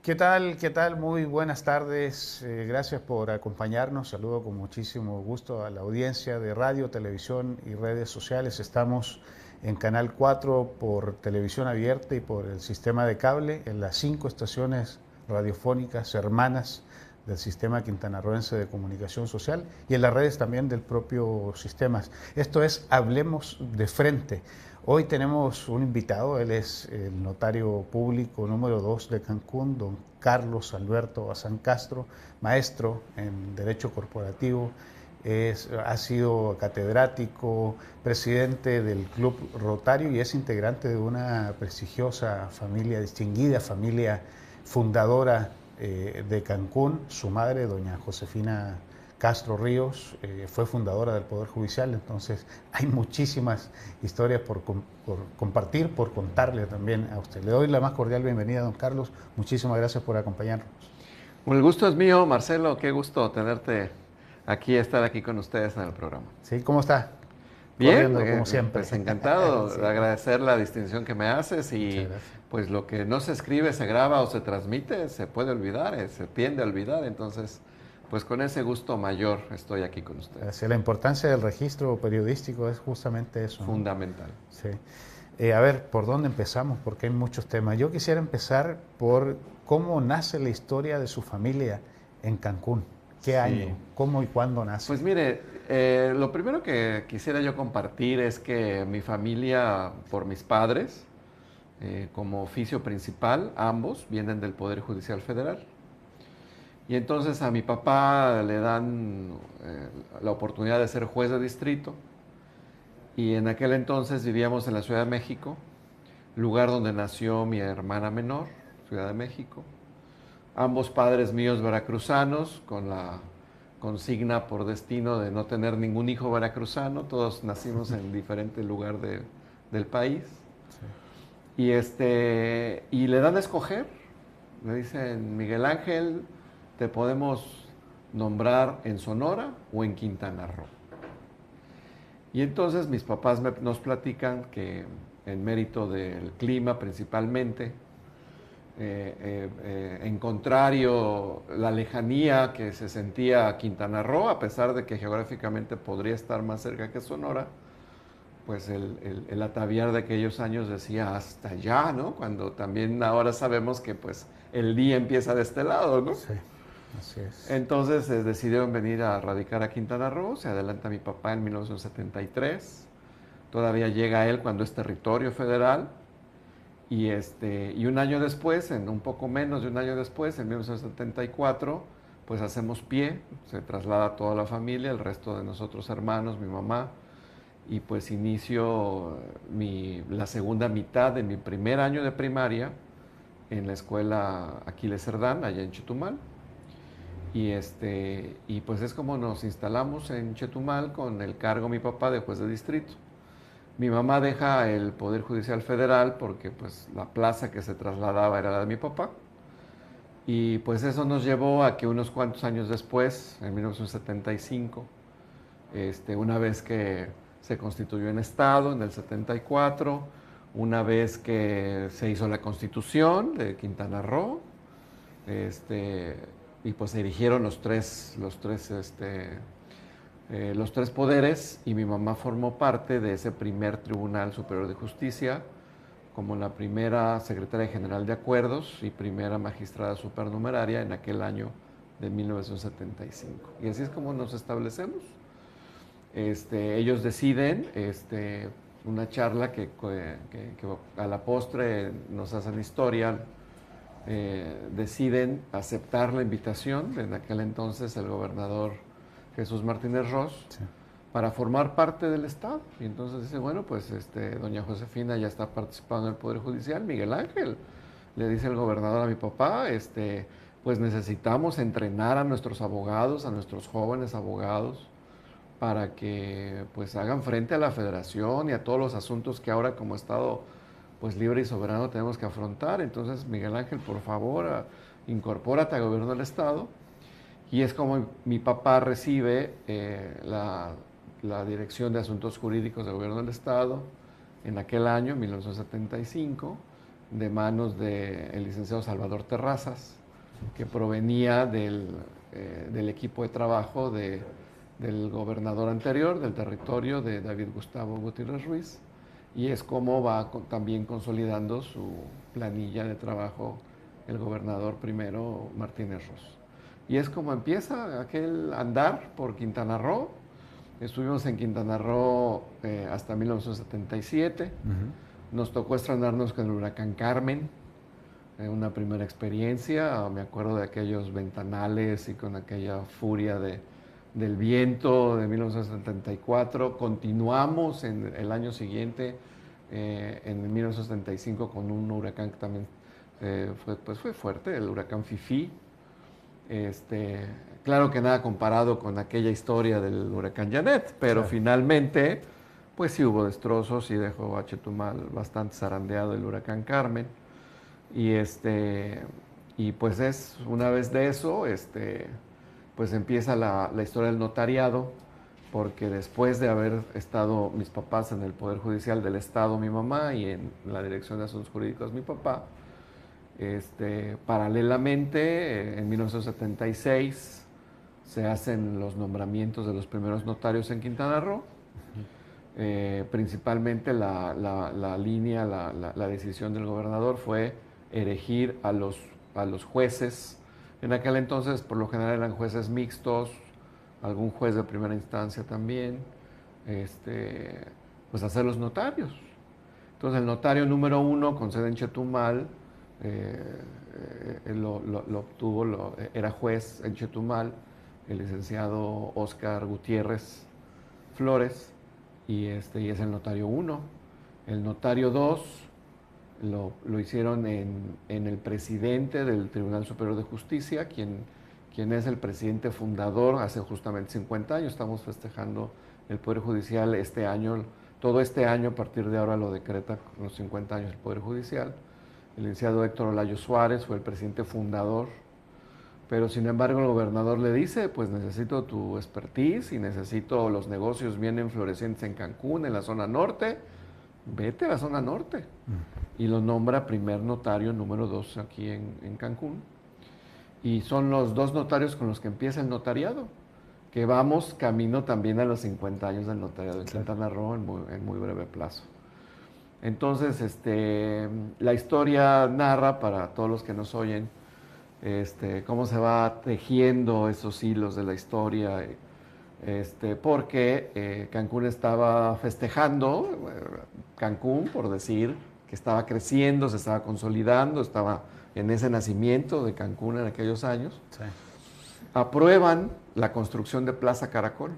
¿Qué tal? ¿Qué tal? Muy buenas tardes. Gracias por acompañarnos. Saludo con muchísimo gusto a la audiencia de radio, televisión y redes sociales. Estamos en Canal 4 por televisión abierta y por el sistema de cable en las 5 estaciones radiofónicas hermanas del sistema quintanarroense de comunicación social y en las redes también del propio sistema. Esto es Hablemos de Frente. Hoy tenemos un invitado, él es el notario público número 2 de Cancún, don Carlos Alberto Bazán Castro, maestro en Derecho Corporativo, ha sido catedrático, presidente del Club Rotario y es integrante de una prestigiosa familia, distinguida familia fundadora de Cancún. Su madre, doña Josefina Castro Ríos, fue fundadora del Poder Judicial, entonces hay muchísimas historias por compartir, por contarle también a usted. Le doy la más cordial bienvenida, don Carlos. Muchísimas gracias por acompañarnos. El gusto es mío, Marcelo. Qué gusto tenerte aquí, estar aquí con ustedes en el programa. ¿Sí? ¿Cómo está? Bien, Corriendo como siempre. pues encantado Sí. de agradecer la distinción que me haces Muchas y gracias. pues lo que no se escribe, se graba o se transmite, se puede olvidar, se tiende a olvidar. Entonces, pues con ese gusto mayor estoy aquí con ustedes. La importancia del registro periodístico es justamente eso, ¿no? Fundamental. Sí. A ver, ¿por dónde empezamos? Porque hay muchos temas. Yo quisiera empezar por cómo nace la historia de su familia en Cancún. ¿Qué Sí. año? ¿Cómo y cuándo nace? Pues mire, lo primero que quisiera yo compartir es que mi familia, por mis padres, como oficio principal, ambos vienen del Poder Judicial Federal. Y entonces a mi papá le dan la oportunidad de ser juez de distrito. Y en aquel entonces vivíamos en la Ciudad de México, lugar donde nació mi hermana menor, Ciudad de México. Ambos padres míos veracruzanos, con la consigna por destino de no tener ningún hijo veracruzano. Todos nacimos en diferente lugar del país. Y le dan a escoger. Le dicen, Miguel Ángel, te podemos nombrar en Sonora o en Quintana Roo. Y entonces mis papás nos platican que en mérito del clima principalmente, en contrario, la lejanía que se sentía a Quintana Roo, a pesar de que geográficamente podría estar más cerca que Sonora, pues el ataviar de aquellos años decía hasta allá, ¿no? Cuando también ahora sabemos que pues el día empieza de este lado, ¿no? Sí, así es. Entonces decidieron venir a radicar a Quintana Roo, se adelanta mi papá en 1973, todavía llega él cuando es territorio federal, y un año después, un poco menos de un año después, en 1974, pues hacemos pie, se traslada toda la familia, el resto de nosotros hermanos, mi mamá, y pues inicio la segunda mitad de mi primer año de primaria en la escuela Aquiles Cerdán, allá en Chetumal. Y pues es como nos instalamos en Chetumal con el cargo mi papá de juez de distrito. Mi mamá deja el Poder Judicial Federal porque pues la plaza que se trasladaba era la de mi papá. Y pues eso nos llevó a que unos cuantos años después, en 1975, una vez que se constituyó en Estado, en el 74, una vez que se hizo la Constitución de Quintana Roo, y pues se erigieron los tres poderes, y mi mamá formó parte de ese primer Tribunal Superior de Justicia como la primera secretaria general de acuerdos y primera magistrada supernumeraria en aquel año de 1975. Y así es como nos establecemos. Ellos deciden una charla que a la postre nos hacen historia. Deciden aceptar la invitación de en aquel entonces el gobernador Jesús Martínez Ros, Sí. para formar parte del Estado. Y entonces dice, bueno, pues doña Josefina ya está participando en el Poder Judicial. Miguel Ángel, le dice el gobernador a mi papá, pues necesitamos entrenar a nuestros abogados, a nuestros jóvenes abogados, para que pues hagan frente a la federación y a todos los asuntos que ahora como Estado pues libre y soberano tenemos que afrontar. Entonces, Miguel Ángel, por favor, incorpórate al gobierno del Estado. Y es como mi papá recibe la dirección de asuntos jurídicos del gobierno del Estado en aquel año, 1975, de manos del licenciado Salvador Terrazas, que provenía del equipo de trabajo del gobernador anterior del territorio, de David Gustavo Gutiérrez Ruiz, y es como va también consolidando su planilla de trabajo el gobernador primero Martínez Ros. Y es como empieza aquel andar por Quintana Roo. Estuvimos en Quintana Roo hasta 1977. Nos tocó estrenarnos con el huracán Carmen, una primera experiencia. Me acuerdo de aquellos ventanales y con aquella furia del viento de 1974. Continuamos en el año siguiente, en 1975, con un huracán que también fue fuerte, el huracán Fifi. Claro que nada comparado con aquella historia del huracán Janet, pero claro, finalmente, pues sí hubo destrozos y dejó a Chetumal bastante zarandeado el huracán Carmen. Y pues una vez de eso, pues empieza la historia del notariado, porque después de haber estado mis papás en el Poder Judicial del Estado, mi mamá, y en la Dirección de Asuntos Jurídicos, mi papá, paralelamente, en 1976, se hacen los nombramientos de los primeros notarios en Quintana Roo. Principalmente la línea, la decisión del gobernador fue erigir a los jueces. En aquel entonces, por lo general, eran jueces mixtos, algún juez de primera instancia también, pues hacerlos notarios. Entonces, el notario número 1, con sede en Chetumal, lo obtuvo, era juez en Chetumal, el licenciado Óscar Gutiérrez Flores, y es el notario 1. El notario 2 lo hicieron en el presidente del Tribunal Superior de Justicia, quien es el presidente fundador hace justamente 50 años. Estamos festejando el Poder Judicial este año, todo este año, a partir de ahora lo decreta los 50 años del Poder Judicial. El licenciado Héctor Olayo Suárez fue el presidente fundador, pero sin embargo el gobernador le dice, pues necesito tu expertise y necesito los negocios bien florecientes en Cancún, en la zona norte, vete a la zona norte. Y lo nombra primer notario número 2 aquí en Cancún. Y son los 2 notarios con los que empieza el notariado, que vamos camino también a los 50 años del notariado en Quintana Roo en muy breve plazo. Entonces, la historia narra, para todos los que nos oyen, cómo se va tejiendo esos hilos de la historia, porque Cancún estaba festejando, Cancún, por decir, que estaba creciendo, se estaba consolidando, estaba en ese nacimiento de Cancún en aquellos años. Sí. Aprueban la construcción de Plaza Caracol.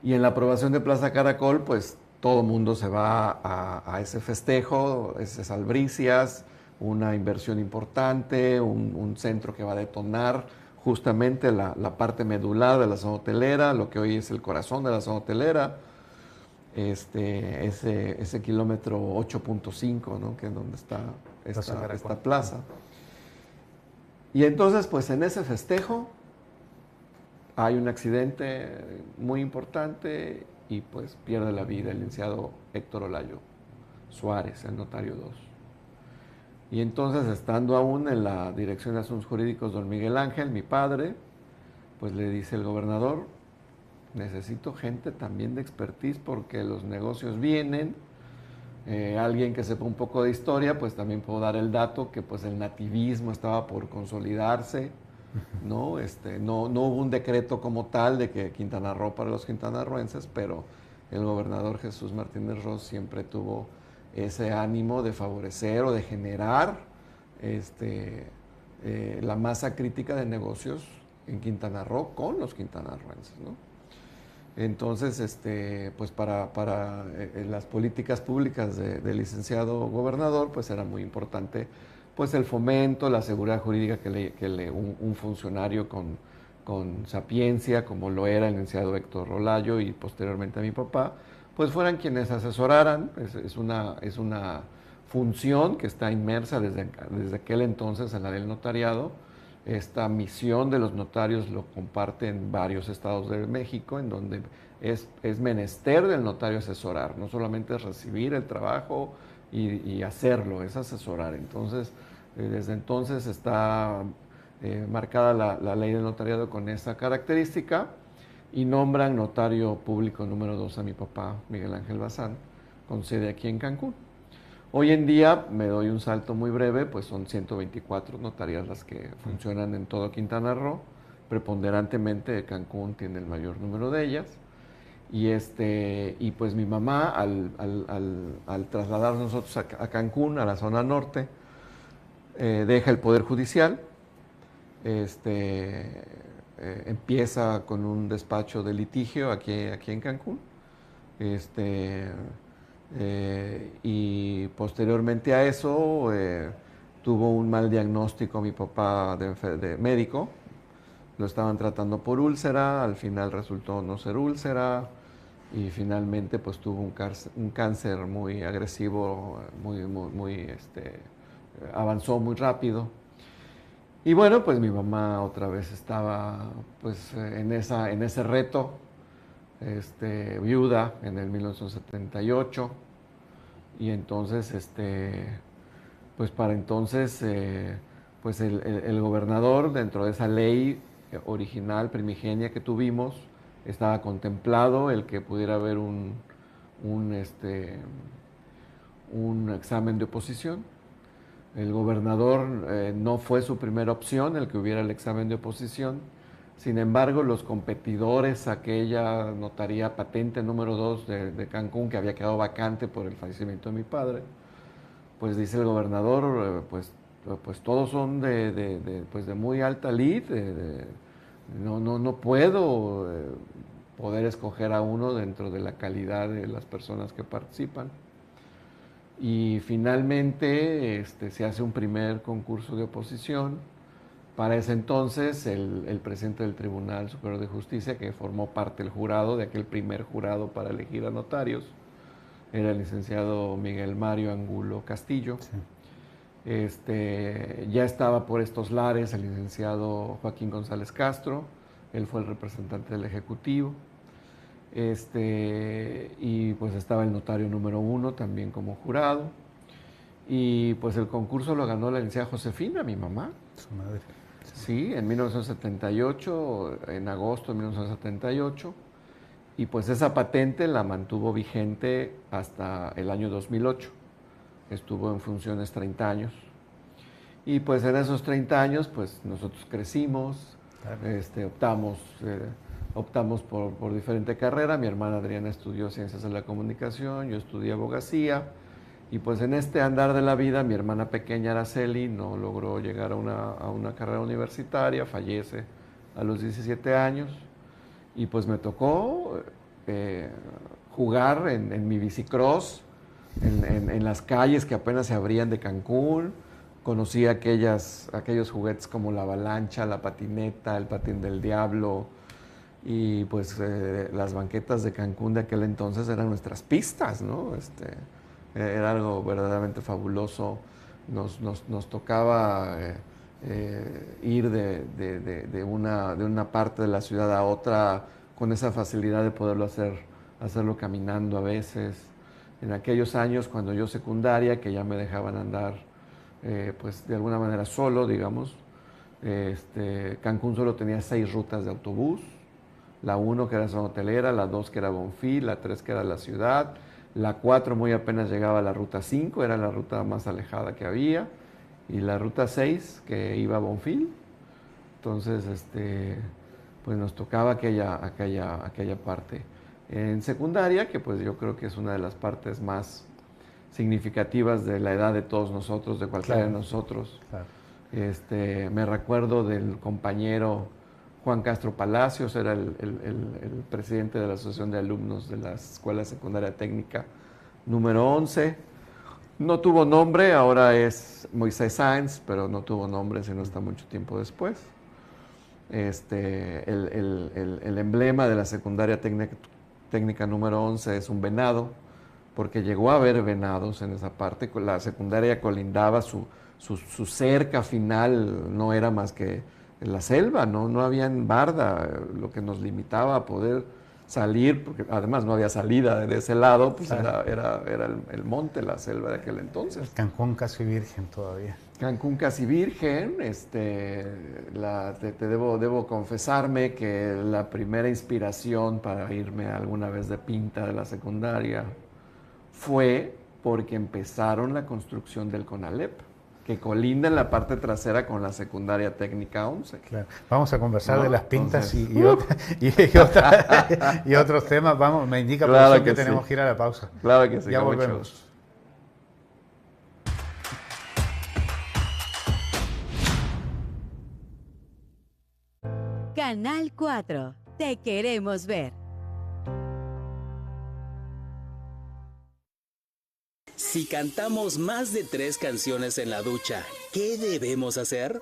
Y en la aprobación de Plaza Caracol, pues todo el mundo se va a ese festejo, esas albricias, una inversión importante, un centro que va a detonar justamente la parte medular de la zona hotelera, lo que hoy es el corazón de la zona hotelera, ese kilómetro 8.5, ¿no? Que es donde está esta plaza. Y entonces, pues en ese festejo hay un accidente muy importante y pues pierde la vida el licenciado Héctor Olayo Suárez, el notario 2. Y entonces, estando aún en la Dirección de Asuntos Jurídicos, don Miguel Ángel, mi padre, pues le dice el gobernador, necesito gente también de expertise porque los negocios vienen. Alguien que sepa un poco de historia, pues también puedo dar el dato que pues el nativismo estaba por consolidarse, ¿no? No hubo un decreto como tal de que Quintana Roo para los quintanarroenses, pero el gobernador Jesús Martínez Ros siempre tuvo ese ánimo de favorecer o de generar la masa crítica de negocios en Quintana Roo con los quintanarroenses, ¿no? Entonces, pues para las políticas públicas del licenciado gobernador, pues era muy importante pues el fomento, la seguridad jurídica que un funcionario con sapiencia, como lo era el licenciado Héctor Olayo y posteriormente a mi papá, pues fueran quienes asesoraran. Es una función que está inmersa desde aquel entonces en la del notariado. Esta misión de los notarios lo comparten varios estados de México, en donde es menester del notario asesorar, no solamente es recibir el trabajo, y hacerlo, es asesorar. Entonces, desde entonces está marcada la ley del notariado con esa característica y nombran notario público número 2 a mi papá, Miguel Ángel Bazán, con sede aquí en Cancún. Hoy en día, me doy un salto muy breve, pues son 124 notarías las que funcionan en todo Quintana Roo. Preponderantemente Cancún tiene el mayor número de ellas. Y pues mi mamá, al trasladarnos nosotros a Cancún, a la zona norte, deja el Poder Judicial, empieza con un despacho de litigio aquí en Cancún, y posteriormente a eso tuvo un mal diagnóstico mi papá de médico, lo estaban tratando por úlcera, al final resultó no ser úlcera y finalmente pues tuvo un cáncer muy agresivo, avanzó muy rápido. Y bueno, pues mi mamá otra vez estaba pues en ese reto, viuda en el 1978 y entonces pues para entonces pues el gobernador dentro de esa ley original primigenia que tuvimos estaba contemplado el que pudiera haber un examen de oposición. El gobernador no fue su primera opción el que hubiera el examen de oposición. Sin embargo, los competidores, aquella notaría patente número 2 de Cancún, que había quedado vacante por el fallecimiento de mi padre, pues dice el gobernador, pues todos son pues de muy alta lid, no puedo poder escoger a uno dentro de la calidad de las personas que participan. Y finalmente se hace un primer concurso de oposición. Para ese entonces el presidente del Tribunal Superior de Justicia, que formó parte del jurado, de aquel primer jurado para elegir a notarios, era el licenciado Miguel Mario Angulo Castillo. Sí. Ya estaba por estos lares el licenciado Joaquín González Castro, él fue el representante del Ejecutivo. Y pues estaba el notario número 1 también como jurado. Y pues el concurso lo ganó la licenciada Josefina, mi mamá. Su madre. Sí, en 1978, en agosto de 1978. Y pues esa patente la mantuvo vigente hasta el año 2008. Estuvo en funciones 30 años. Y pues en esos 30 años, pues nosotros crecimos, claro. Optamos por diferente carrera. Mi hermana Adriana estudió Ciencias de la Comunicación, yo estudié Abogacía. Y pues en este andar de la vida, mi hermana pequeña Araceli no logró llegar a una carrera universitaria, fallece a los 17 años. Y pues me tocó jugar en mi bicicross, en las calles que apenas se abrían de Cancún. Conocí aquellos juguetes como la avalancha, la patineta, el patín del diablo. Y pues las banquetas de Cancún de aquel entonces eran nuestras pistas, ¿no? Era algo verdaderamente fabuloso. Nos tocaba ir de una parte de la ciudad a otra con esa facilidad de poderlo hacerlo caminando a veces. En aquellos años, cuando yo secundaria, que ya me dejaban andar pues de alguna manera solo, digamos, Cancún solo tenía 6 rutas de autobús. La 1 que era zona hotelera, la 2 que era Bonfil, la 3 que era la ciudad, la 4 muy apenas llegaba a la ruta 5, era la ruta más alejada que había, y la ruta 6 que iba a Bonfil. Entonces, pues nos tocaba aquella parte. En secundaria, que pues yo creo que es una de las partes más significativas de la edad de todos nosotros, de cualquiera de nosotros. Claro. Me recuerdo del compañero Juan Castro Palacios, era el presidente de la Asociación de Alumnos de la Escuela Secundaria Técnica número 11. No tuvo nombre, ahora es Moisés Sáenz, pero no tuvo nombre sino hasta mucho tiempo después. El emblema de la Secundaria Técnica número 11 es un venado, porque llegó a haber venados en esa parte. La secundaria colindaba, su cerca final no era más que en la selva, no había barda, lo que nos limitaba a poder salir, porque además no había salida de ese lado, pues Claro. era el monte, la selva de aquel entonces. Cancún casi virgen todavía. Cancún casi virgen, debo confesarme que la primera inspiración para irme alguna vez de pinta de la secundaria fue porque empezaron la construcción del CONALEP, que colinda en la parte trasera con la secundaria técnica 11. Claro. Vamos a conversar ¿No? de las pintas Entonces, y otros temas. Vamos, me indica Claro profesor, que que sí. tenemos que ir a la pausa. Claro que sí, Ya con mucho volvemos. gusto. Canal 4. Te queremos ver. Si cantamos más de 3 canciones en la ducha, ¿qué debemos hacer?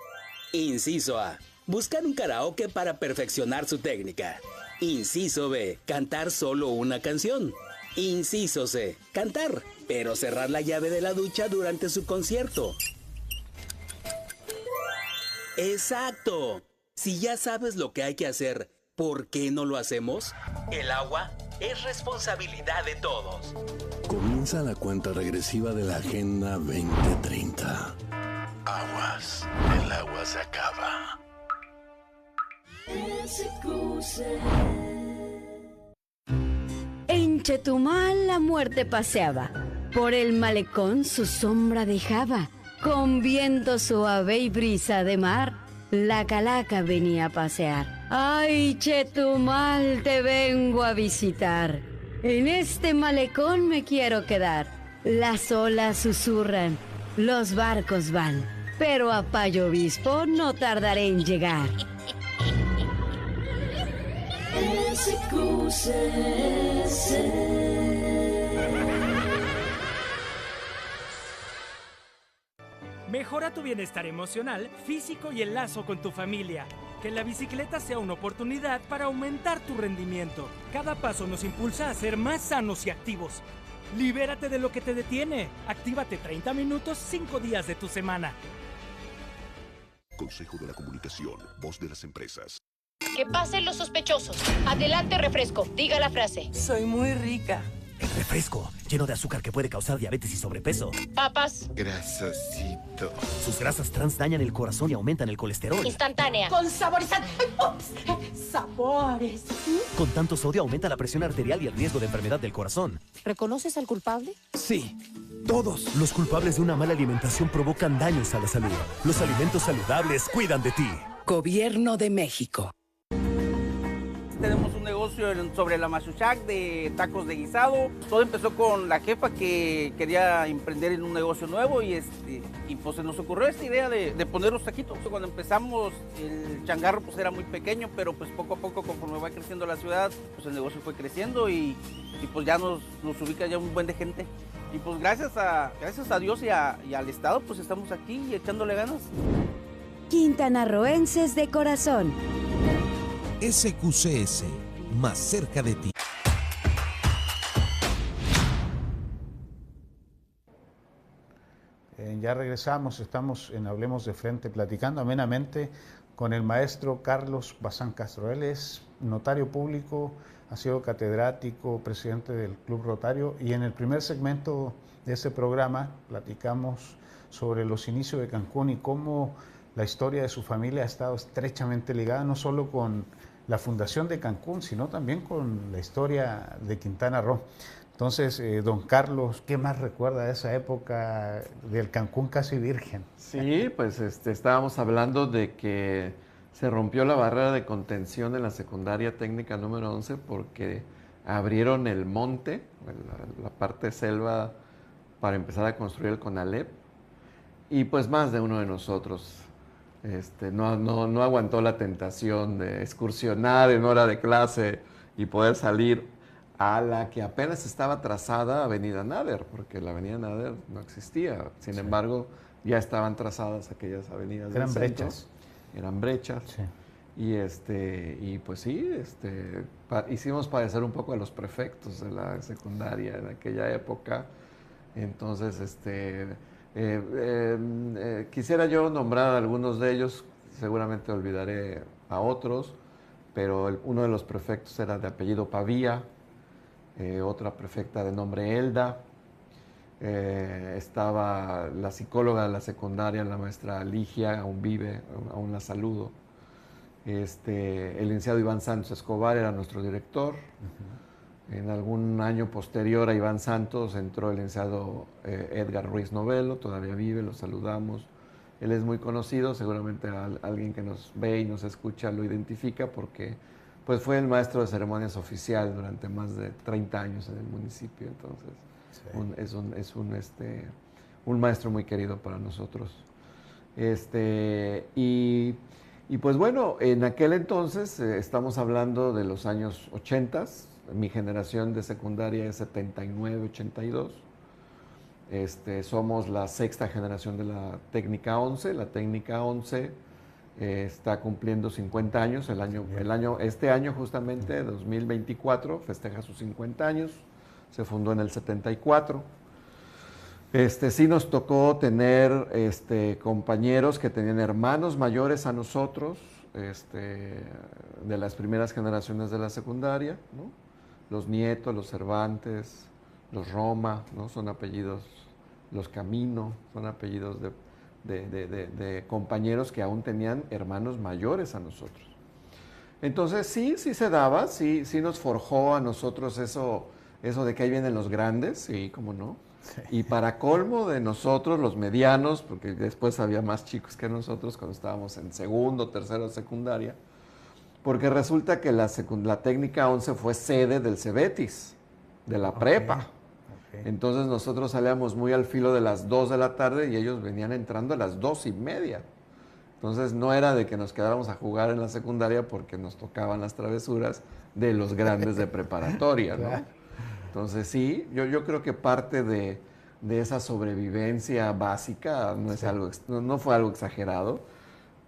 Inciso A. Buscar un karaoke para perfeccionar su técnica. Inciso B. Cantar solo una canción. Inciso C. Cantar, pero cerrar la llave de la ducha durante su concierto. ¡Exacto! Si ya sabes lo que hay que hacer, ¿por qué no lo hacemos? El agua es responsabilidad de todos. Comienza la cuenta regresiva de la Agenda 2030. Aguas, el agua se acaba. En Chetumal la muerte paseaba, por el malecón su sombra dejaba, con viento suave y brisa de mar, la calaca venía a pasear. ¡Ay, Chetumal, te vengo a visitar! En este malecón me quiero quedar. Las olas susurran, los barcos van, pero a Payo Obispo no tardaré en llegar. Mejora tu bienestar emocional, físico y el lazo con tu familia. Que la bicicleta sea una oportunidad para aumentar tu rendimiento. Cada paso nos impulsa a ser más sanos y activos. Libérate de lo que te detiene. Actívate 30 minutos, 5 días de tu semana. Consejo de la Comunicación, voz de las empresas. Que pasen los sospechosos. Adelante, refresco. Diga la frase. Soy muy rica. El refresco, lleno de azúcar que puede causar diabetes y sobrepeso. Papas. Grasosito. Sus grasas trans dañan el corazón y aumentan el colesterol. Instantánea. Con saborizante. ¡Ups! Sabores. Con tanto sodio aumenta la presión arterial y el riesgo de enfermedad del corazón. ¿Reconoces al culpable? Sí, todos. Los culpables de una mala alimentación provocan daños a la salud. Los alimentos saludables cuidan de ti. Gobierno de México. Tenemos un negocio sobre la Mazuchac de tacos de guisado. Todo empezó con la jefa que quería emprender en un negocio nuevo y pues se nos ocurrió esta idea de poner los taquitos. Cuando empezamos el changarro pues era muy pequeño, pero pues poco a poco conforme va creciendo la ciudad, pues el negocio fue creciendo y pues ya nos ubica ya un buen de gente. Y pues gracias a Dios y al Estado pues estamos aquí y echándole ganas. Quintanarroenses de corazón. SQCS, más cerca de ti. Ya regresamos, estamos en Hablemos de Frente, platicando amenamente con el maestro Carlos Bazán Castro. Él es notario público, ha sido catedrático, presidente del Club Rotario, y en el primer segmento de este programa platicamos sobre los inicios de Cancún y cómo la historia de su familia ha estado estrechamente ligada no solo con la fundación de Cancún, sino también con la historia de Quintana Roo. Entonces, don Carlos, ¿qué más recuerda de esa época del Cancún casi virgen? Sí, pues estábamos hablando de que se rompió la barrera de contención en la secundaria técnica número 11 porque abrieron el monte, la parte selva, para empezar a construir el CONALEP, y pues más de uno de nosotros no aguantó la tentación de excursionar en hora de clase y poder salir a la que apenas estaba trazada Avenida Nader, porque la Avenida Nader no existía. Sin embargo, ya estaban trazadas aquellas avenidas. Eran brechas. Eran brechas. Sí. Y pues sí, hicimos padecer un poco a los prefectos de la secundaria en aquella época. Entonces, quisiera yo nombrar a algunos de ellos, seguramente olvidaré a otros, pero uno de los prefectos era de apellido Pavía, otra prefecta de nombre Elda, estaba la psicóloga de la secundaria, la maestra Ligia, aún vive, aún la saludo. El licenciado Iván Santos Escobar era nuestro director. En algún año posterior a Iván Santos entró el licenciado Edgar Ruiz Novelo, todavía vive, lo saludamos. Él es muy conocido, seguramente alguien que nos ve y nos escucha lo identifica porque pues, fue el maestro de ceremonias oficial durante más de 30 años en el municipio. Entonces, es un maestro muy querido para nosotros. Y pues bueno, en aquel entonces, estamos hablando de los años 80, mi generación de secundaria es 79, 82. Somos la sexta generación de la técnica 11. La técnica 11 está cumpliendo 50 años. Este año justamente, 2024, festeja sus 50 años. Se fundó en el 74. Sí nos tocó tener compañeros que tenían hermanos mayores a nosotros, de las primeras generaciones de la secundaria, ¿no? Los Nieto, los Cervantes, los Roma, ¿no? Son apellidos, los Camino, son apellidos de compañeros que aún tenían hermanos mayores a nosotros. Entonces sí se daba, sí nos forjó a nosotros eso de que ahí vienen los grandes, sí, cómo no. Sí. Y para colmo de nosotros, los medianos, porque después había más chicos que nosotros cuando estábamos en segundo, tercero de secundaria, porque resulta que la técnica 11 fue sede del Cebetis, de la prepa. Entonces nosotros salíamos muy al filo de las 2 de la tarde y ellos venían entrando a las 2:30. Entonces no era de que nos quedáramos a jugar en la secundaria porque nos tocaban las travesuras de los grandes de preparatoria, ¿no? Entonces sí, yo creo que parte de esa sobrevivencia básica no fue algo exagerado.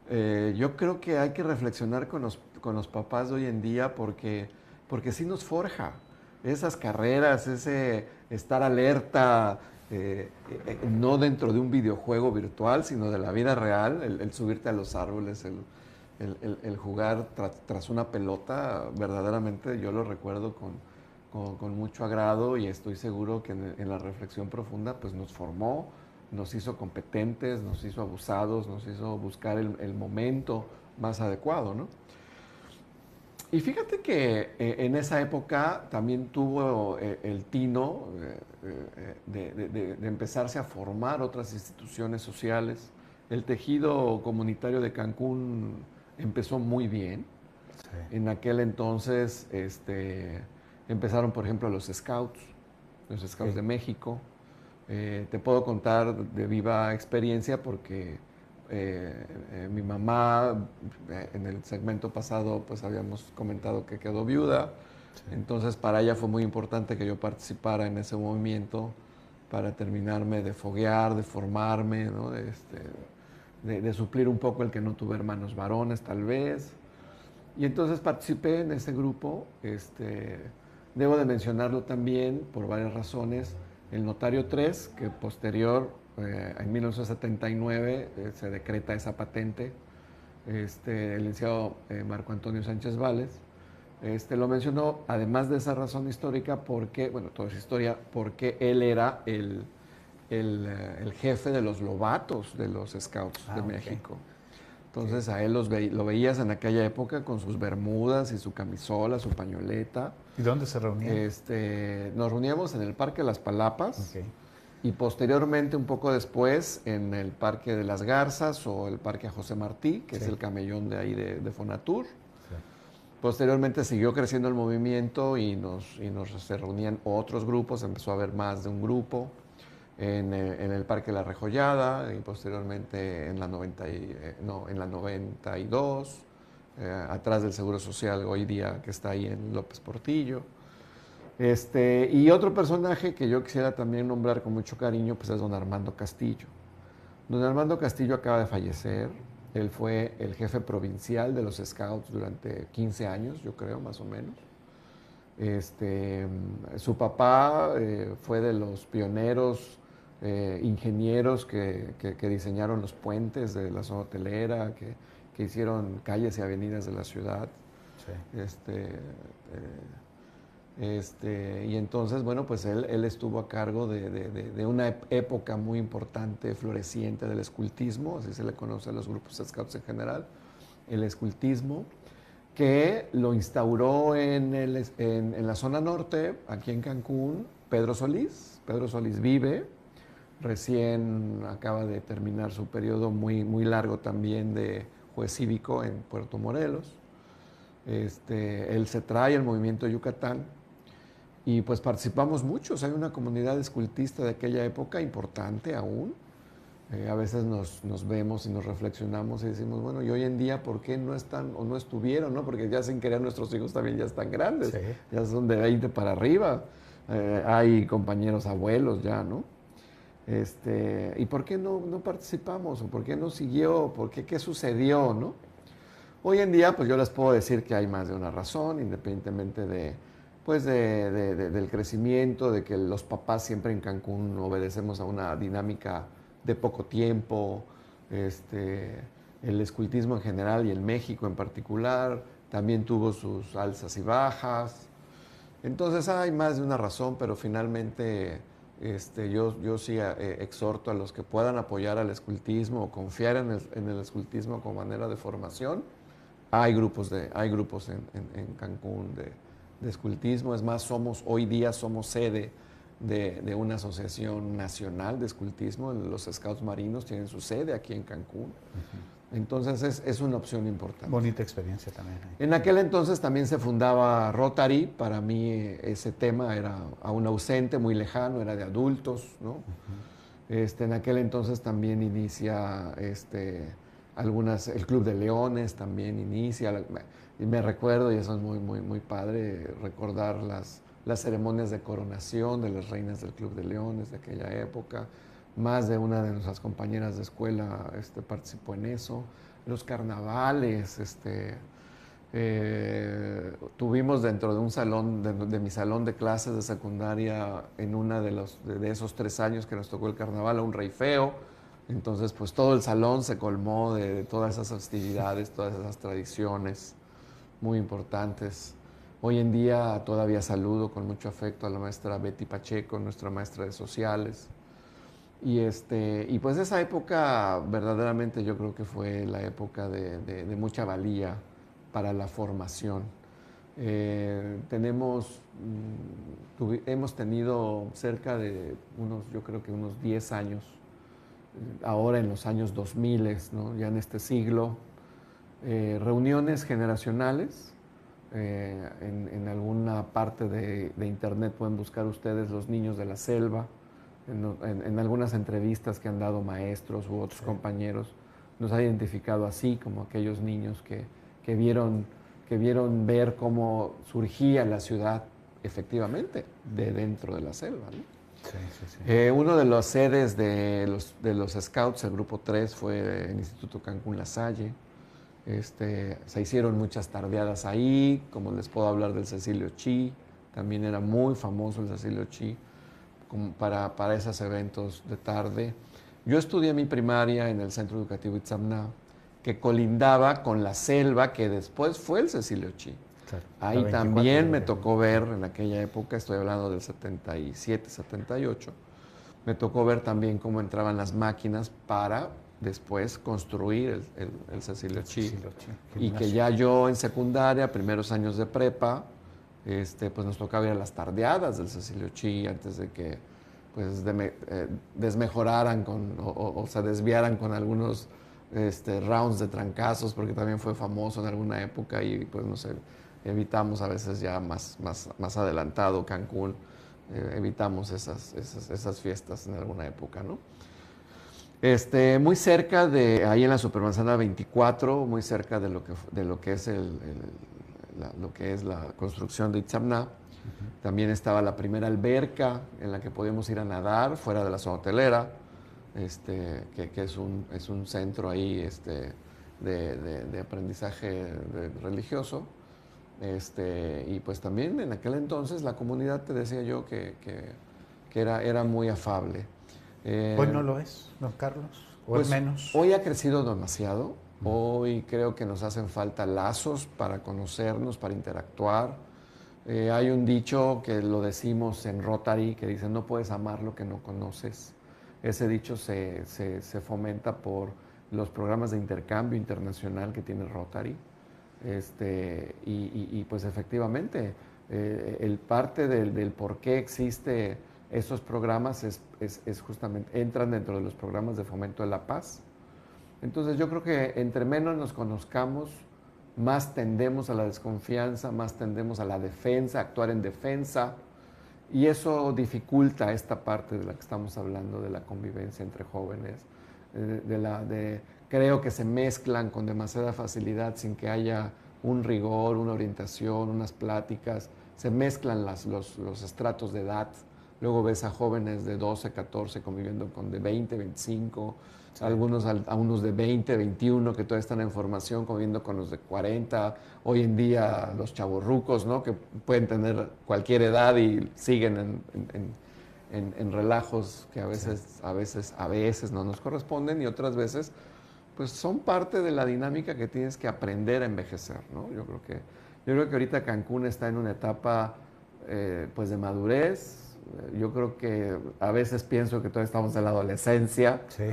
Yo creo que hay que reflexionar con los papás de hoy en día porque sí nos forja. Esas carreras, ese estar alerta, no dentro de un videojuego virtual, sino de la vida real, el subirte a los árboles, el jugar tras una pelota, verdaderamente yo lo recuerdo con mucho agrado y estoy seguro que en la reflexión profunda pues nos formó, nos hizo competentes, nos hizo abusados, nos hizo buscar el momento más adecuado, ¿no? Y fíjate que en esa época también tuvo el tino de empezarse a formar otras instituciones sociales. El tejido comunitario de Cancún empezó muy bien. Sí. En aquel entonces empezaron, por ejemplo, los Scouts sí. de México. Te puedo contar de viva experiencia porque mi mamá, en el segmento pasado, pues habíamos comentado que quedó viuda. Sí. Entonces, para ella fue muy importante que yo participara en ese movimiento para terminarme de foguear, de formarme, ¿no? de suplir un poco el que no tuve hermanos varones, tal vez. Y entonces participé en ese grupo. Debo de mencionarlo también por varias razones. El Notario 3, que posterior, en 1979, se decreta esa patente. El licenciado Marco Antonio Sánchez Vales lo mencionó, además de esa razón histórica, porque, bueno, toda esa historia, porque él era el jefe de los lobatos de los Scouts de México. Entonces a él lo veías en aquella época con sus bermudas y su camisola, su pañoleta. ¿Y dónde se reunían? Nos reuníamos en el Parque Las Palapas y posteriormente, un poco después, en el Parque de las Garzas o el Parque José Martí, que es el camellón de ahí de Fonatur. Sí. Posteriormente siguió creciendo el movimiento y se reunían otros grupos, empezó a haber más de un grupo. En el Parque La Rejollada y posteriormente en la 92, atrás del Seguro Social hoy día que está ahí en López Portillo. Y otro personaje que yo quisiera también nombrar con mucho cariño pues es don Armando Castillo. Don Armando Castillo acaba de fallecer. Él fue el jefe provincial de los Scouts durante 15 años, yo creo, más o menos. Su papá fue de los pioneros ingenieros que diseñaron los puentes de la zona hotelera, que hicieron calles y avenidas de la ciudad. Y entonces, bueno, pues él estuvo a cargo de una época muy importante, floreciente del escultismo, así se le conoce a los grupos scouts en general, el escultismo, que lo instauró en la zona norte, aquí en Cancún, Pedro Solís. Pedro Solís vive, recién acaba de terminar su periodo muy, muy largo también de juez cívico en Puerto Morelos. Él se trae el movimiento Yucatán y pues participamos muchos. Hay una comunidad escultista de aquella época importante aún. A veces nos vemos y nos reflexionamos y decimos, bueno, y hoy en día, ¿por qué no están o no estuvieron? ¿No? Porque ya sin querer nuestros hijos también ya están grandes, ya son de 20 para arriba. Hay compañeros abuelos ya, ¿no? ¿Y por qué no participamos? ¿O por qué no siguió? ¿Qué sucedió, no? Hoy en día, pues yo les puedo decir que hay más de una razón, independientemente del crecimiento, de que los papás siempre en Cancún obedecemos a una dinámica de poco tiempo, el escultismo en general y el México en particular también tuvo sus alzas y bajas. Entonces hay más de una razón, pero finalmente yo sí exhorto a los que puedan apoyar al escultismo o confiar en el escultismo como manera de formación. Hay grupos en Cancún de escultismo. Es más, hoy día somos sede de una asociación nacional de escultismo. Los Scouts Marinos tienen su sede aquí en Cancún. Entonces es una opción importante. Bonita experiencia también. En aquel entonces también se fundaba Rotary. Para mí ese tema era aún ausente, muy lejano, era de adultos, ¿no? En aquel entonces también inicia el Club de Leones también inicia. Y me recuerdo, y eso es muy, muy, muy padre, recordar las ceremonias de coronación de las reinas del Club de Leones de aquella época. Más de una de nuestras compañeras de escuela participó en eso. Los carnavales, tuvimos dentro de un salón, de mi salón de clases de secundaria, en una de esos 3 años que nos tocó el carnaval, a un rey feo. Entonces, pues todo el salón se colmó de todas esas festividades, todas esas tradiciones muy importantes. Hoy en día todavía saludo con mucho afecto a la maestra Betty Pacheco, nuestra maestra de sociales. Y pues esa época verdaderamente yo creo que fue la época de mucha valía para la formación. Hemos tenido cerca de yo creo que unos 10 años, ahora en los años 2000, ¿no? Ya en este siglo, reuniones generacionales. En alguna parte de internet pueden buscar ustedes Los Niños de la Selva. En algunas entrevistas que han dado maestros u otros compañeros, nos ha identificado así como aquellos niños que vieron ver cómo surgía la ciudad efectivamente de dentro de la selva, ¿no? Uno de los sedes de los Scouts, el Grupo 3, fue el Instituto Cancún La Salle. Se hicieron muchas tardeadas ahí, como les puedo hablar del Cecilio Chi, también era muy famoso el Cecilio Chi para esos eventos de tarde. Yo estudié mi primaria en el Centro Educativo Itzamná, que colindaba con la selva que después fue el Cecilio Chi. Claro, ahí también me tocó ver, en aquella época, estoy hablando del 77, 78, me tocó ver también cómo entraban las máquinas para después construir el Cecilio Chi. Y que ya yo en secundaria, primeros años de prepa, pues nos tocaba ir a las tardeadas del Cecilio Chi antes de que pues desmejoraran o se desviaran con algunos rounds de trancazos, porque también fue famoso en alguna época y pues no sé, evitamos a veces ya más adelantado Cancún, evitamos esas fiestas en alguna época, ¿no? Muy cerca de, ahí en la Supermanzana 24, muy cerca de lo que es la construcción de Itzamná, también estaba la primera alberca en la que podíamos ir a nadar fuera de la zona hotelera, que es un centro ahí de aprendizaje religioso. Y pues también en aquel entonces la comunidad, te decía yo, que era muy afable. ¿Hoy no lo es, don Carlos? ¿O pues, es menos? Hoy ha crecido demasiado. Hoy creo que nos hacen falta lazos para conocernos, para interactuar. Hay un dicho que lo decimos en Rotary, que dice, no puedes amar lo que no conoces. Ese dicho se fomenta por los programas de intercambio internacional que tiene Rotary. Y pues efectivamente, el parte del por qué existe esos programas es justamente, entran dentro de los programas de fomento de la paz. Entonces yo creo que entre menos nos conozcamos, más tendemos a la desconfianza, más tendemos a la defensa, a actuar en defensa, y eso dificulta esta parte de la que estamos hablando, de la convivencia entre jóvenes, creo que se mezclan con demasiada facilidad sin que haya un rigor, una orientación, unas pláticas, se mezclan los estratos de edad. Luego ves a jóvenes de 12, 14 conviviendo con de 20, 25, sí. Algunos a unos de 20, 21 que todavía están en formación conviviendo con los de 40. Hoy en día los chavorrucos, ¿no? Que pueden tener cualquier edad y siguen en relajos que a veces no nos corresponden y otras veces pues son parte de la dinámica que tienes que aprender a envejecer, ¿no? Yo creo que ahorita Cancún está en una etapa pues de madurez. Yo creo que a veces pienso que todavía estamos en la adolescencia. Sí.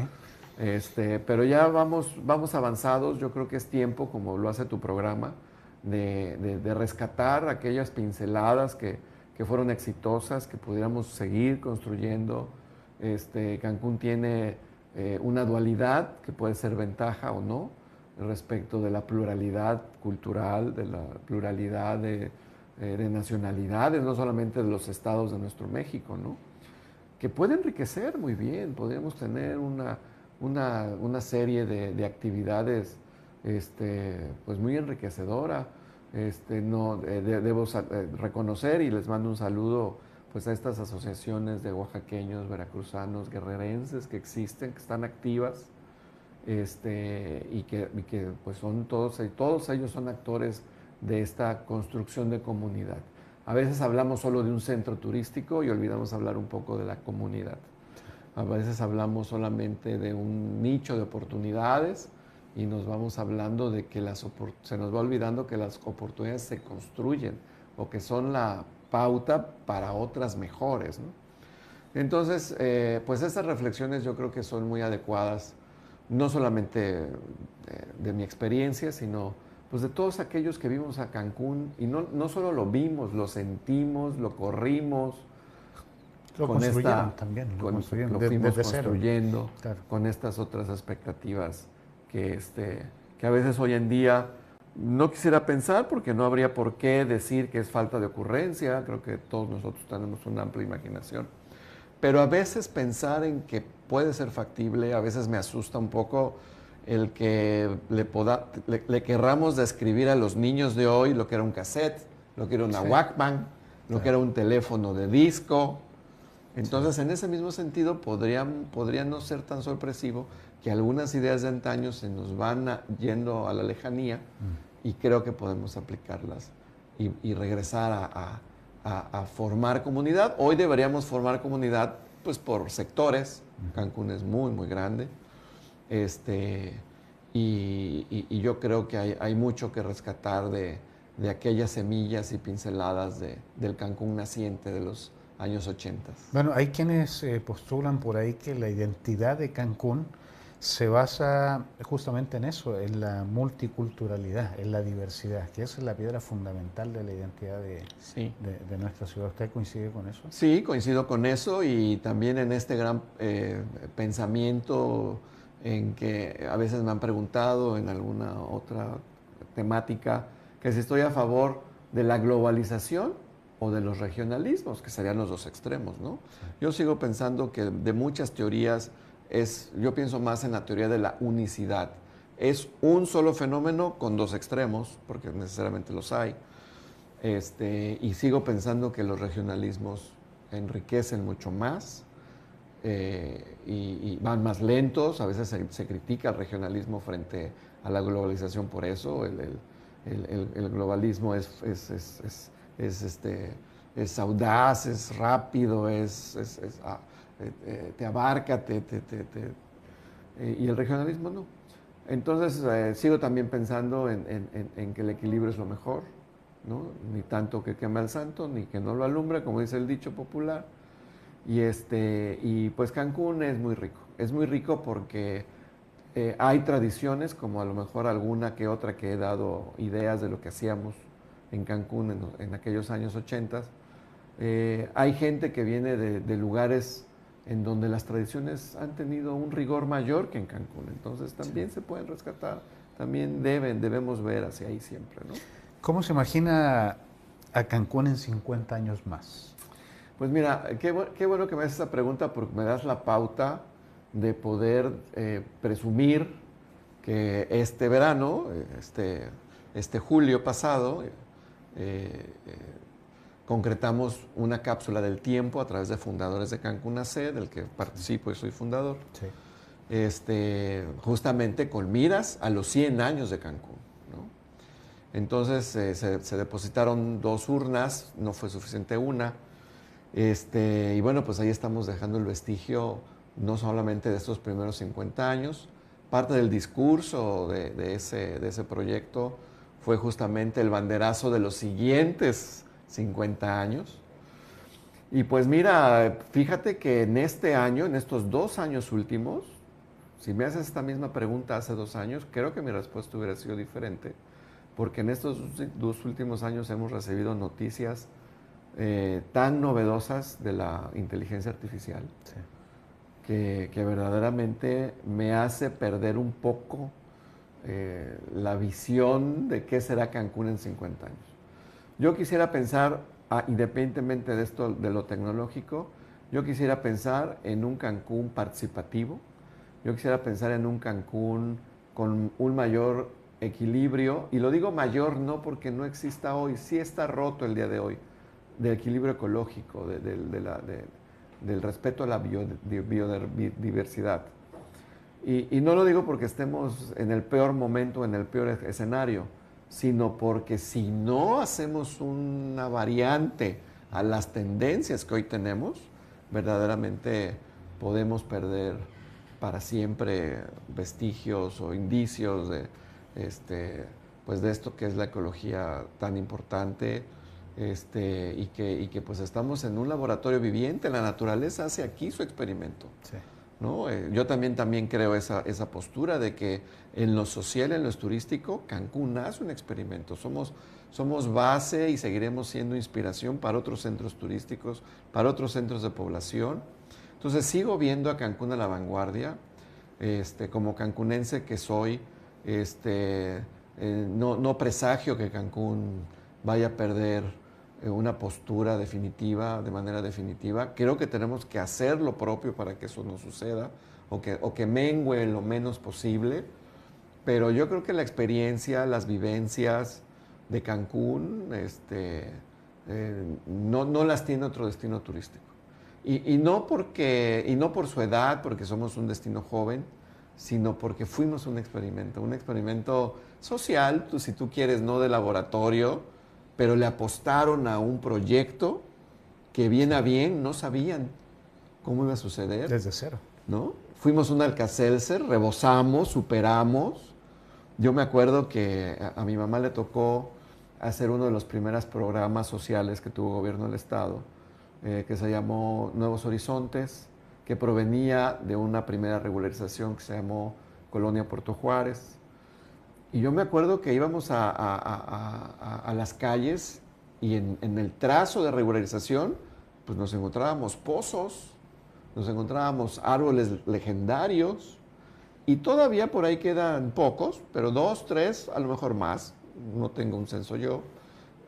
Pero ya vamos avanzados. Yo creo que es tiempo, como lo hace tu programa, de rescatar aquellas pinceladas que fueron exitosas, que pudiéramos seguir construyendo. Cancún tiene una dualidad que puede ser ventaja o no respecto de la pluralidad cultural, de la pluralidad de nacionalidades, no solamente de los estados de nuestro México, ¿no? Que puede enriquecer muy bien. Podríamos tener una serie de actividades pues muy enriquecedora. Debo reconocer y les mando un saludo pues a estas asociaciones de oaxaqueños, veracruzanos, guerrerenses que existen, que están activas, y que pues son todos ellos son actores de esta construcción de comunidad. A veces hablamos solo de un centro turístico y olvidamos hablar un poco de la comunidad. A veces hablamos solamente de un nicho de oportunidades y nos vamos hablando de que se nos va olvidando que las oportunidades se construyen o que son la pauta para otras mejores, ¿no? Entonces, pues estas reflexiones yo creo que son muy adecuadas, no solamente de mi experiencia, sino pues de todos aquellos que vimos a Cancún y no solo lo vimos, lo sentimos, lo corrimos. Lo construyeron también. Lo fuimos construyendo, claro, con estas otras expectativas que a veces hoy en día no quisiera pensar, porque no habría por qué decir que es falta de ocurrencia. Creo que todos nosotros tenemos una amplia imaginación. Pero a veces pensar en que puede ser factible, a veces me asusta un poco el que le querramos describir a los niños de hoy lo que era un cassette, lo que era una Walkman, lo que era un teléfono de disco. Entonces, en ese mismo sentido, podría no ser tan sorpresivo que algunas ideas de antaño se nos van yendo a la lejanía, y creo que podemos aplicarlas y regresar a formar comunidad. Hoy deberíamos formar comunidad pues por sectores. Cancún es muy, muy grande. Y yo creo que hay mucho que rescatar de aquellas semillas y pinceladas del Cancún naciente de los años 80. Bueno, hay quienes postulan por ahí que la identidad de Cancún se basa justamente en eso, en la multiculturalidad, en la diversidad, que esa es la piedra fundamental de la identidad de nuestra ciudad. ¿Usted coincide con eso? Sí, coincido con eso, y también en este gran pensamiento en que a veces me han preguntado en alguna otra temática que si estoy a favor de la globalización o de los regionalismos, que serían los dos extremos, ¿no? Sí. Yo sigo pensando que de muchas teorías yo pienso más en la teoría de la unicidad. Es un solo fenómeno con dos extremos, porque necesariamente los hay. Y sigo pensando que los regionalismos enriquecen mucho más y van más lentos. A veces se critica el regionalismo frente a la globalización por eso. El globalismo es audaz, es rápido, te abarca, y el regionalismo no. Entonces sigo también pensando en que el equilibrio es lo mejor, ¿no? Ni tanto que queme al santo, ni que no lo alumbre, como dice el dicho popular. Y pues Cancún es muy rico porque hay tradiciones, como a lo mejor alguna que otra que he dado ideas de lo que hacíamos en Cancún en aquellos años 80. Hay gente que viene de lugares en donde las tradiciones han tenido un rigor mayor que en Cancún, entonces también se pueden rescatar, también debemos ver hacia ahí siempre, ¿no? ¿Cómo se imagina a Cancún en 50 años más? Pues mira, qué bueno que me haces esa pregunta porque me das la pauta de poder presumir que este verano, este julio pasado, concretamos una cápsula del tiempo a través de Fundadores de Cancún AC, del que participo y soy fundador, justamente con miras a los 100 años de Cancún, ¿no? Entonces se depositaron 2 urnas, no fue suficiente una, y bueno, pues ahí estamos dejando el vestigio no solamente de estos primeros 50 años, parte del discurso de ese proyecto fue justamente el banderazo de los siguientes 50 años. Y pues mira, fíjate que en este año, en estos 2 años últimos, si me haces esta misma pregunta hace 2 años, creo que mi respuesta hubiera sido diferente, porque en estos 2 últimos años hemos recibido noticias tan novedosas de la inteligencia artificial, que verdaderamente me hace perder un poco la visión de qué será Cancún en 50 años. Yo quisiera pensar, independientemente de esto, de lo tecnológico, yo quisiera pensar en un Cancún participativo, yo quisiera pensar en un Cancún con un mayor equilibrio, y lo digo mayor no porque no exista hoy, sí está roto el día de hoy, del equilibrio ecológico, del respeto a la biodiversidad. Y no lo digo porque estemos en el peor momento, en el peor escenario, sino porque si no hacemos una variante a las tendencias que hoy tenemos, verdaderamente podemos perder para siempre vestigios o indicios de esto que es la ecología tan importante, y que pues estamos en un laboratorio viviente. La naturaleza hace aquí su experimento. Sí. ¿No? Yo también creo esa postura de que en lo social, en lo turístico, Cancún hace un experimento. Somos base y seguiremos siendo inspiración para otros centros turísticos, para otros centros de población. Entonces sigo viendo a Cancún a la vanguardia, como cancunense que soy, no presagio que Cancún vaya a perder una postura definitiva, de manera definitiva. Creo que tenemos que hacer lo propio para que eso no suceda, o que mengue lo menos posible, pero yo creo que la experiencia, las vivencias de Cancún no las tiene otro destino turístico. Y no por su edad, porque somos un destino joven, sino porque fuimos un experimento social, si tú quieres, no de laboratorio, pero le apostaron a un proyecto que bien a bien no sabían cómo iba a suceder. Desde cero. ¿No? Fuimos un Alka-Seltzer, rebosamos, superamos. Yo me acuerdo que a mi mamá le tocó hacer uno de los primeros programas sociales que tuvo Gobierno del Estado, que se llamó Nuevos Horizontes, que provenía de una primera regularización que se llamó Colonia Puerto Juárez. Y yo me acuerdo que íbamos a las calles y en el trazo de regularización, pues nos encontrábamos pozos, nos encontrábamos árboles legendarios, y todavía por ahí quedan pocos, pero 2, 3, a lo mejor más, no tengo un censo yo,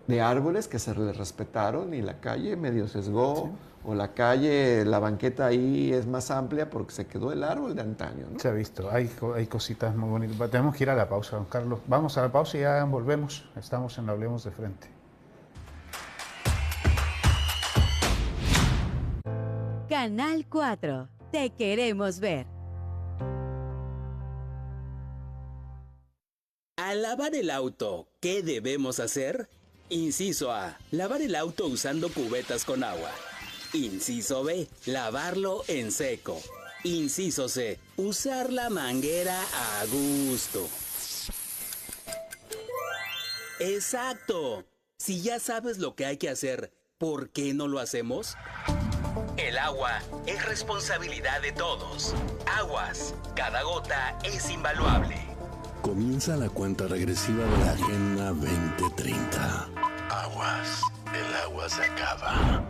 de árboles que se les respetaron y la calle medio sesgó, sí. O la calle, la banqueta ahí es más amplia porque se quedó el árbol de antaño, ¿no? Se ha visto, hay cositas muy bonitas. Tenemos que ir a la pausa, don Carlos. Vamos a la pausa y ya volvemos. Estamos en Hablemos de Frente. Canal 4, te queremos ver. Al lavar el auto, ¿qué debemos hacer? Inciso A, lavar el auto usando cubetas con agua. Inciso B, lavarlo en seco. Inciso C. Usar la manguera a gusto. ¡Exacto! Si ya sabes lo que hay que hacer, ¿por qué no lo hacemos? El agua es responsabilidad de todos. Aguas, cada gota es invaluable. Comienza la cuenta regresiva de la Agenda 2030. Aguas, el agua se acaba.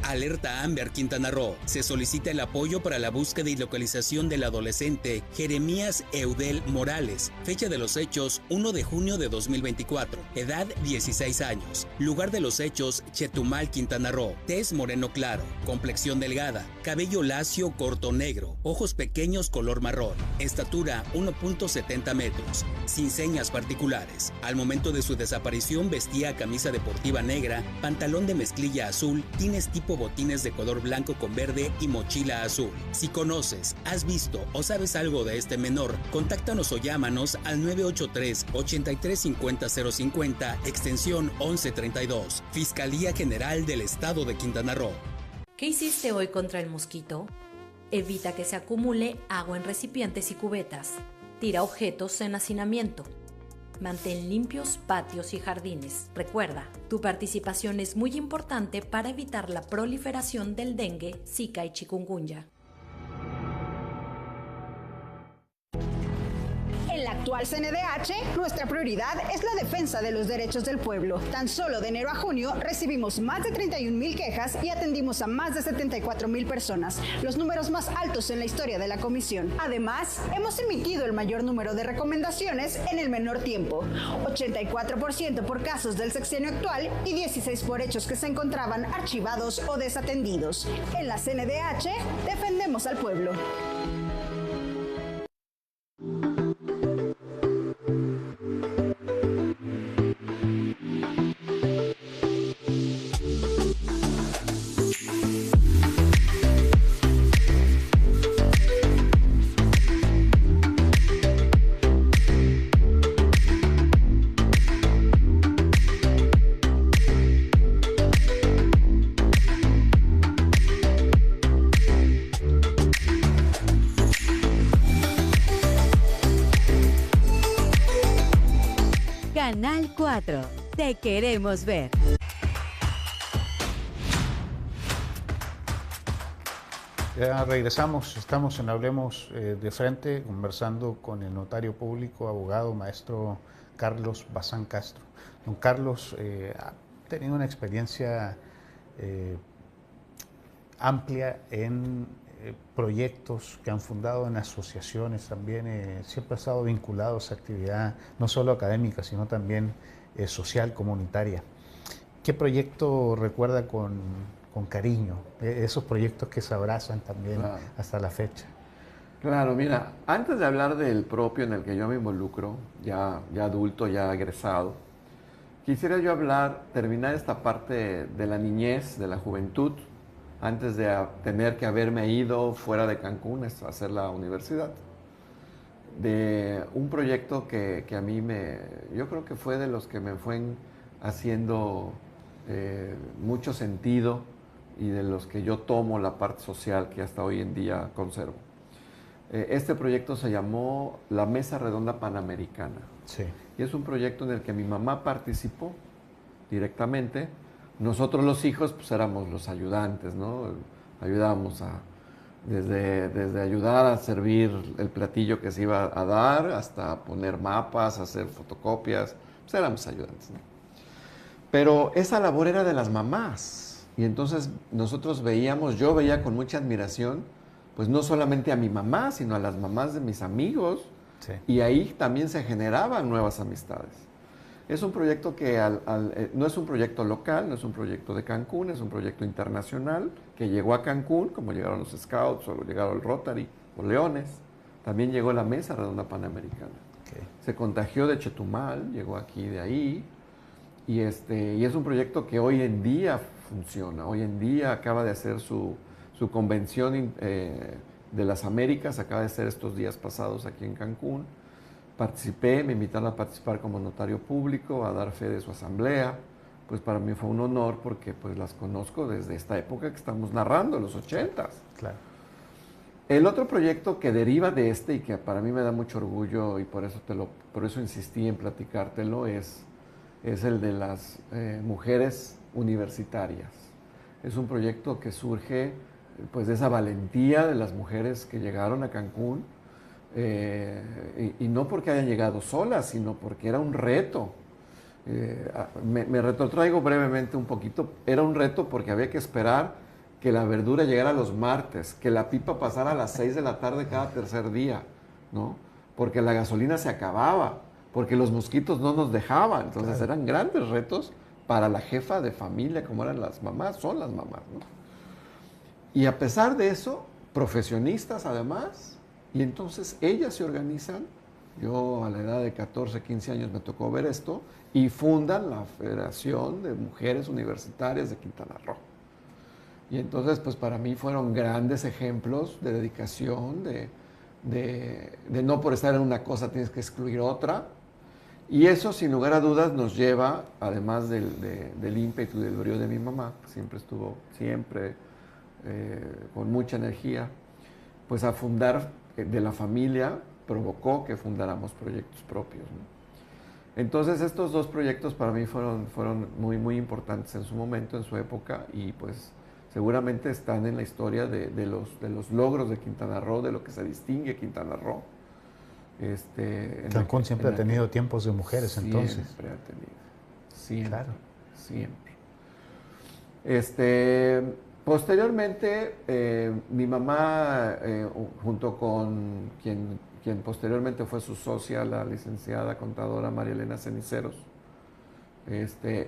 Alerta Amber Quintana Roo. Se solicita el apoyo para la búsqueda y localización del adolescente Jeremías Eudel Morales. Fecha de los hechos, 1 de junio de 2024. Edad, 16 años. Lugar de los hechos, Chetumal, Quintana Roo. Tez moreno claro. Complexión delgada. Cabello lacio corto negro. Ojos pequeños color marrón. Estatura, 1.70 metros. Sin señas particulares. Al momento de su desaparición vestía camisa deportiva negra, pantalón de mezclilla azul, tines tipo botines de color blanco con verde y mochila azul. Si conoces, has visto o sabes algo de este menor, contáctanos o llámanos al 983-8350-050, extensión 1132. Fiscalía General del Estado de Quintana Roo. ¿Qué hiciste hoy contra el mosquito? Evita que se acumule agua en recipientes y cubetas. Tira objetos en hacinamiento. Mantén limpios patios y jardines. Recuerda, tu participación es muy importante para evitar la proliferación del dengue, zika y chikungunya. En la actual CNDH, nuestra prioridad es la defensa de los derechos del pueblo. Tan solo de enero a junio recibimos más de 31,000 quejas y atendimos a más de 74,000 personas, los números más altos en la historia de la comisión. Además, hemos emitido el mayor número de recomendaciones en el menor tiempo, 84% por casos del sexenio actual y 16 por hechos que se encontraban archivados o desatendidos. En la CNDH, defendemos al pueblo. Canal 4. Te queremos ver. Ya regresamos, estamos en Hablemos de Frente, conversando con el notario público, abogado, maestro Carlos Bazán Castro. Don Carlos ha tenido una experiencia amplia en proyectos que han fundado en asociaciones también, siempre ha estado vinculado a esa actividad, no solo académica, sino también social, comunitaria. ¿Qué proyecto recuerda con cariño? Esos proyectos que se abrazan también hasta la fecha. Claro, mira, antes de hablar del propio en el que yo me involucro, ya adulto, ya egresado, quisiera yo terminar esta parte de la niñez, de la juventud, antes de tener que haberme ido fuera de Cancún a hacer la universidad, de un proyecto que a mí yo creo que fue de los que me fue haciendo mucho sentido y de los que yo tomo la parte social que hasta hoy en día conservo. Este proyecto se llamó la Mesa Redonda Panamericana. Sí. Y es un proyecto en el que mi mamá participó directamente. Nosotros los hijos pues éramos los ayudantes, ¿no? Ayudábamos desde ayudar a servir el platillo que se iba a dar hasta poner mapas, hacer fotocopias, pues éramos ayudantes, ¿no? Pero esa labor era de las mamás y entonces yo veía con mucha admiración pues no solamente a mi mamá, sino a las mamás de mis amigos, sí. Y ahí también se generaban nuevas amistades. Es un proyecto que no es un proyecto local, no es un proyecto de Cancún, es un proyecto internacional que llegó a Cancún, como llegaron los Scouts o llegaron el Rotary o Leones. También llegó la Mesa Redonda Panamericana. Okay. Se contagió de Chetumal, llegó aquí de ahí, y es un proyecto que hoy en día funciona. Hoy en día acaba de hacer su convención de las Américas, acaba de ser estos días pasados aquí en Cancún. Participé, me invitaron a participar como notario público, a dar fe de su asamblea. Pues para mí fue un honor porque pues las conozco desde esta época que estamos narrando, los 80s. Claro. El otro proyecto que deriva de este y que para mí me da mucho orgullo y por eso insistí en platicártelo es el de las mujeres universitarias. Es un proyecto que surge pues de esa valentía de las mujeres que llegaron a Cancún y no porque hayan llegado solas, sino porque era un reto. Me retrotraigo brevemente un poquito. Era un reto porque había que esperar que la verdura llegara los martes, que la pipa pasara a las 6 de la tarde cada tercer día, ¿no? Porque la gasolina se acababa, porque los mosquitos no nos dejaban. Entonces eran grandes retos para la jefa de familia, como eran las mamás, son las mamás, ¿no? Y a pesar de eso, profesionistas además, y entonces ellas se organizan. Yo a la edad de 14, 15 años me tocó ver esto, y fundan la Federación de Mujeres Universitarias de Quintana Roo. Y entonces, pues para mí fueron grandes ejemplos de dedicación, de no por estar en una cosa tienes que excluir otra. Y eso, sin lugar a dudas, nos lleva, además del ímpetu y del brío de mi mamá, que siempre estuvo, con mucha energía, pues a fundar de la familia, provocó que fundáramos proyectos propios, ¿no? Entonces estos dos proyectos para mí fueron muy, muy importantes en su momento, en su época, y pues seguramente están en la historia de los logros de Quintana Roo, de lo que se distingue Quintana Roo. Cancún siempre ha tenido tiempos de mujeres, entonces. Siempre ha tenido, siempre, claro. Siempre. Posteriormente, mi mamá, junto con quien posteriormente fue su socia, la licenciada contadora María Elena Ceniceros,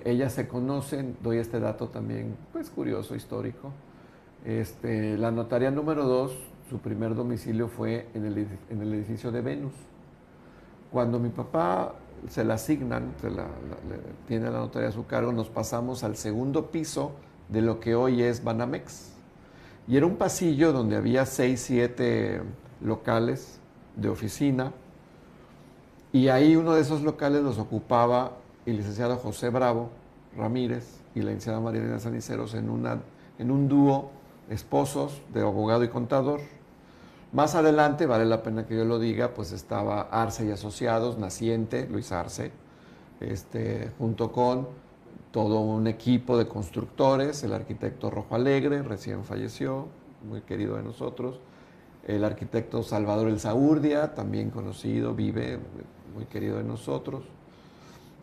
ellas se conocen. Doy este dato también, pues curioso, histórico. La notaría número 2, su primer domicilio fue en el edificio de Venus. Cuando mi papá se la asignan, tiene la notaría a su cargo, nos pasamos al segundo piso de lo que hoy es Banamex. Y era un pasillo donde había 6, 7 locales de oficina, y ahí uno de esos locales los ocupaba el licenciado José Bravo Ramírez y la licenciada María Elena Ceniceros en un dúo esposos de abogado y contador. Más adelante, vale la pena que yo lo diga, pues estaba Arce y Asociados, naciente, Luis Arce, junto con todo un equipo de constructores, el arquitecto Rojo Alegre, recién falleció, muy querido de nosotros, el arquitecto Salvador Elsaurdia, también conocido, vive, muy querido de nosotros,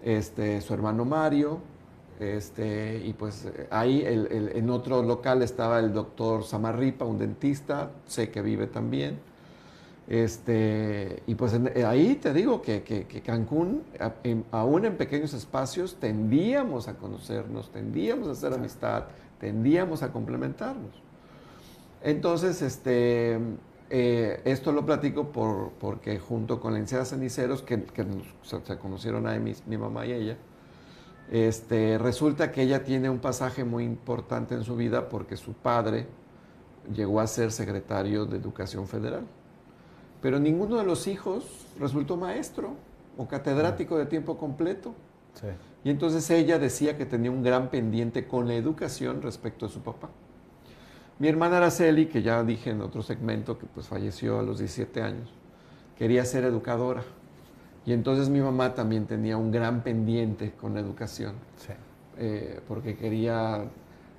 su hermano Mario, y pues ahí en otro local estaba el doctor Samarripa, un dentista, sé que vive también. Y pues ahí te digo que Cancún, aún en pequeños espacios, tendíamos a conocernos, tendíamos a hacer amistad, tendíamos a complementarnos. Entonces, esto lo platico porque junto con la licenciada Ceniceros, que se conocieron ahí mi mamá y ella, resulta que ella tiene un pasaje muy importante en su vida porque su padre llegó a ser secretario de Educación Federal. Pero ninguno de los hijos resultó maestro o catedrático de tiempo completo. Sí. Y entonces ella decía que tenía un gran pendiente con la educación respecto a su papá. Mi hermana Araceli, que ya dije en otro segmento que pues falleció a los 17 años, quería ser educadora. Y entonces mi mamá también tenía un gran pendiente con la educación. Sí. Porque quería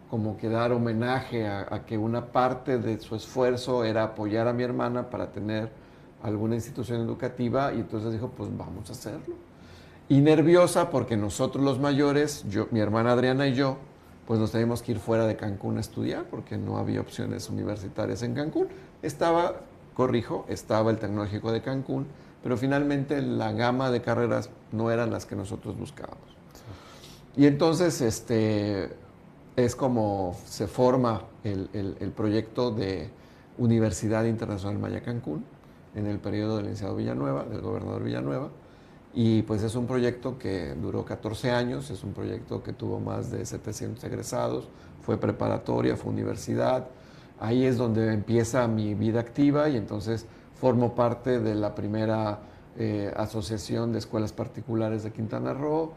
como que dar homenaje a que una parte de su esfuerzo era apoyar a mi hermana para tener alguna institución educativa, y entonces dijo, pues vamos a hacerlo. Y nerviosa porque nosotros los mayores, mi hermana Adriana y yo, pues nos teníamos que ir fuera de Cancún a estudiar porque no había opciones universitarias en Cancún. Estaba el Tecnológico de Cancún, pero finalmente la gama de carreras no eran las que nosotros buscábamos. Sí. Y entonces es como se forma el proyecto de Universidad Internacional Maya Cancún en el periodo del licenciado Villanueva, del gobernador Villanueva, y pues es un proyecto que duró 14 años, es un proyecto que tuvo más de 700 egresados, fue preparatoria, fue universidad. Ahí es donde empieza mi vida activa, y entonces formo parte de la primera Asociación de Escuelas Particulares de Quintana Roo.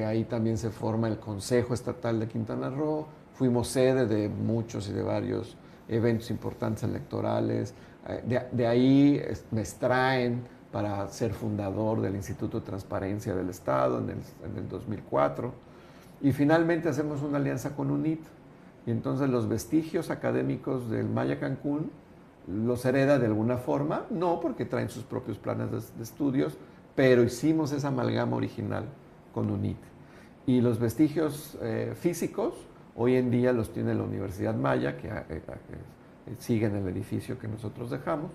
Ahí también se forma el Consejo Estatal de Quintana Roo. Fuimos sede de muchos y de varios eventos importantes electorales. De ahí me extraen para ser fundador del Instituto de Transparencia del Estado en el 2004. Y finalmente hacemos una alianza con UNIT. Y entonces los vestigios académicos del Maya Cancún los hereda de alguna forma, no porque traen sus propios planes de estudios, pero hicimos esa amalgama original con UNIT. Y los vestigios físicos, hoy en día los tiene la Universidad Maya, que sigue en el edificio que nosotros dejamos.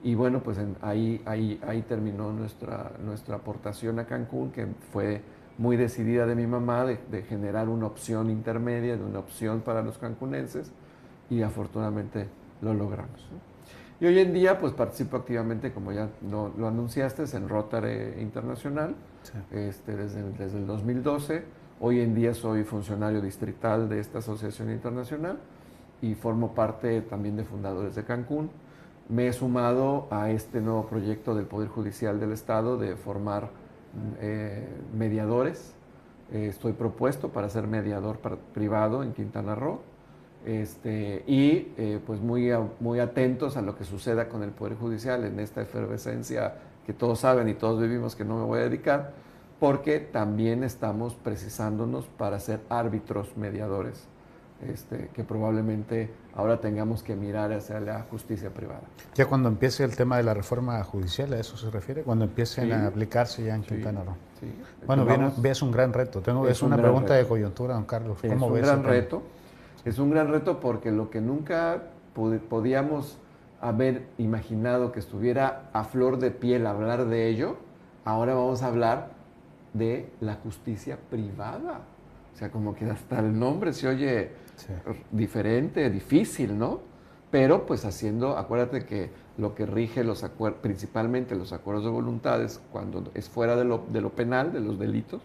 Y bueno, pues ahí terminó nuestra aportación a Cancún, que fue muy decidida de mi mamá de generar una opción intermedia, de una opción para los cancunenses, y afortunadamente lo logramos, ¿no? Y hoy en día pues participo activamente, como ya lo anunciaste, en Rotary Internacional, sí. Desde el 2012. Hoy en día soy funcionario distrital de esta asociación internacional y formo parte también de Fundadores de Cancún. Me he sumado a este nuevo proyecto del Poder Judicial del Estado de formar mediadores. Estoy propuesto para ser mediador privado en Quintana Roo. Pues muy atentos a lo que suceda con el Poder Judicial en esta efervescencia que todos saben y todos vivimos, que no me voy a dedicar, porque también estamos precisándonos para ser árbitros mediadores, que probablemente ahora tengamos que mirar hacia la justicia privada. Ya cuando empiece el tema de la reforma judicial, ¿a eso se refiere? Cuando empiecen a aplicarse ya en Quintana Roo. Sí. Bueno, es un gran reto. Es una pregunta de coyuntura, don Carlos. ¿Cómo ves? Es un gran reto. Es un gran reto porque lo que nunca podíamos haber imaginado que estuviera a flor de piel hablar de ello, ahora vamos a hablar de la justicia privada. O sea, como que hasta el nombre se oye diferente, difícil, ¿no? Pero pues acuérdate que lo que rige principalmente los acuerdos de voluntades, cuando es fuera de lo penal, de los delitos,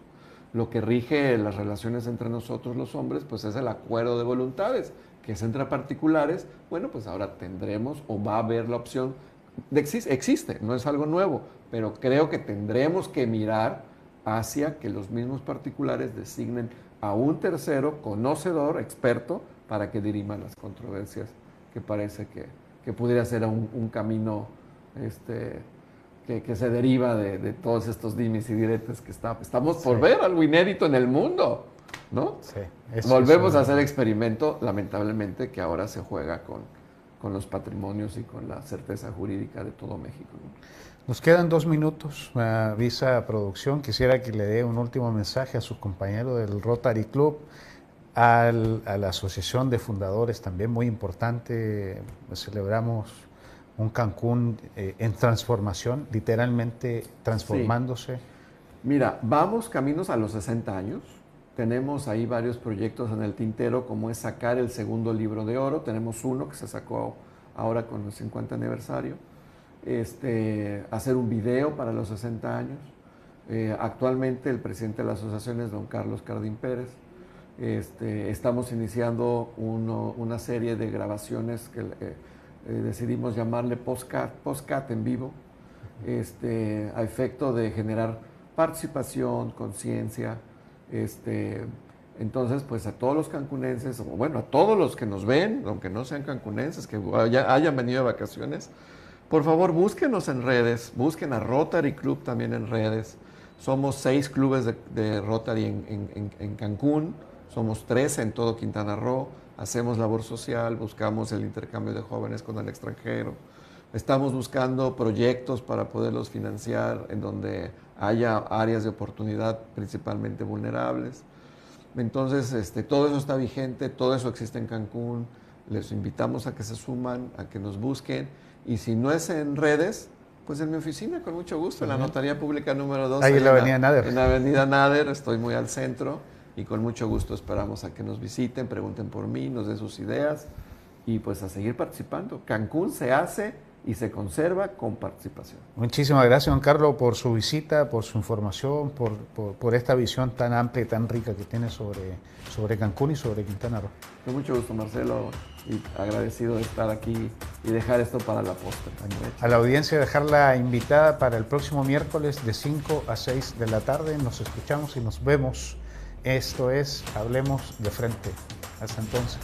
lo que rige las relaciones entre nosotros los hombres, pues es el acuerdo de voluntades, que es entre particulares. Bueno, pues ahora tendremos o va a haber la opción, existe, no es algo nuevo, pero creo que tendremos que mirar hacia que los mismos particulares designen a un tercero conocedor, experto, para que dirima las controversias, que parece que pudiera ser un camino que se deriva de todos estos dimes y diretes que estamos por ver, algo inédito en el mundo, ¿no? Sí. Volvemos a hacer experimento, lamentablemente, que ahora se juega con los patrimonios y con la certeza jurídica de todo México, ¿no? Nos quedan 2 minutos, me avisa producción. Quisiera que le dé un último mensaje a sus compañeros del Rotary Club, a la Asociación de Fundadores, también muy importante. Celebramos un Cancún en transformación, literalmente transformándose. Sí. Mira, vamos caminos a los 60 años. Tenemos ahí varios proyectos en el tintero, como es sacar el segundo libro de oro. Tenemos uno que se sacó ahora con el 50 aniversario. Hacer un video para los 60 años. Actualmente el presidente de la asociación es don Carlos Cardín Pérez. Estamos iniciando una serie de grabaciones que decidimos llamarle Postcat en vivo, a efecto de generar participación, conciencia. Entonces, pues a todos los cancunenses, o bueno, a todos los que nos ven, aunque no sean cancunenses, que hayan venido de vacaciones, por favor, búsquenos en redes, busquen a Rotary Club también en redes. Somos 6 clubes de Rotary en Cancún, somos 13 en todo Quintana Roo, hacemos labor social, buscamos el intercambio de jóvenes con el extranjero. Estamos buscando proyectos para poderlos financiar en donde haya áreas de oportunidad principalmente vulnerables. Entonces, todo eso está vigente, todo eso existe en Cancún. Les invitamos a que se suman, a que nos busquen. Y si no es en redes, pues en mi oficina, con mucho gusto, en la Notaría Pública número 2. Ahí en la Avenida Nader. En la Avenida Nader, estoy muy al centro y con mucho gusto esperamos a que nos visiten, pregunten por mí, nos den sus ideas y pues a seguir participando. Cancún se hace y se conserva con participación. Muchísimas gracias, don Carlos, por su visita, por su información, por esta visión tan amplia y tan rica que tiene sobre Cancún y sobre Quintana Roo. Con mucho gusto, Marcelo, y agradecido de estar aquí y dejar esto para la postre. A la audiencia, dejarla invitada para el próximo miércoles de 5 a 6 de la tarde. Nos escuchamos y nos vemos. Esto es Hablemos de Frente. Hasta entonces.